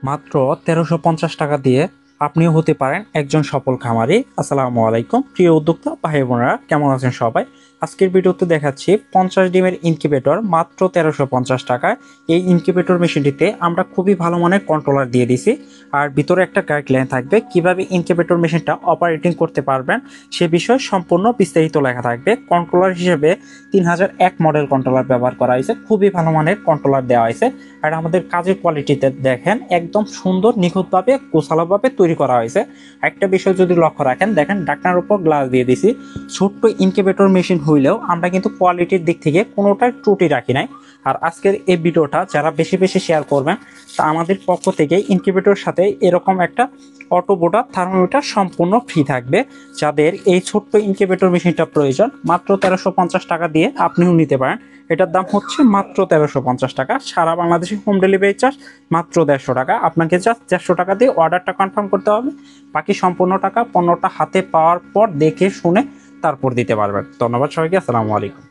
মাত্র ১৩৫০ টাকা দিয়ে আপনিও হতে পারেন একজন সফল খামারি। আসসালামু আলাইকুম প্রিয় উদ্যোক্তা ভাই বোনেরা, কেমন আছেন সবাই? আজকের ভিডিওতে দেখাচ্ছি 50 ডিমের ইনকিউবেটর মাত্র ১৩৫০ টাকায়। এই ইনকিউবেটর মেশিনটিতে আমরা খুবই ভালো মানের কন্ট্রোলার দিয়ে দিছি, আর ভিতরে একটা গাইডলাইন থাকবে কিভাবে ইনকিউবেটর মেশিনটা অপারেটিং করতে পারবেন সে বিষয়ে সম্পূর্ণ বিস্তারিত লেখা থাকবে। কন্ট্রোলার হিসেবে 3001 মডেল কন্ট্রোলার ব্যবহার করা হয়েছে, খুবই ভালো মানের কন্ট্রোলার দেওয়া হয়েছে। আর আমাদের কাজের কোয়ালিটিতে দেখেন একদম সুন্দর নিখুঁতভাবে গোছালোভাবে তৈরি করা হয়েছে। একটা বিষয় যদি লক্ষ্য রাখেন, দেখেন ঢাকনার উপর গ্লাস দিয়ে দিছি। ছোট্ট ইনকিউবেটর মেশিন হইলেও আমরা কিন্তু কোয়ালিটির দিক থেকে কোনোটাই ত্রুটি রাখি নাই। আর আজকের এই ভিডিওটা যারা বেশি বেশি শেয়ার করবেন, তা আমাদের পক্ষ থেকে ইনকিউবেটরের সাথে এরকম একটা অটো বোটার থার্মোমিটার সম্পূর্ণ ফ্রি থাকবে। যাদের এই ছোট্ট ইনকিউবেটর মেশিনটা প্রয়োজন, মাত্র ১৩৫০ টাকা দিয়ে আপনিও নিতে পারেন। এটার দাম হচ্ছে মাত্র ১৩৫০ টাকা। সারা বাংলাদেশে হোম ডেলিভারি চার্জ মাত্র ১৫০ টাকা। আপনাকে জাস্ট ১৫০ টাকা দিয়ে অর্ডারটা কনফার্ম করতে হবে। বাকি সম্পূর্ণ টাকা পণ্যটা হাতে পাওয়ার পর দেখে শুনে তারপর দিতে পারবেন। ধন্যবাদ সবাইকে। আসসালামু আলাইকুম।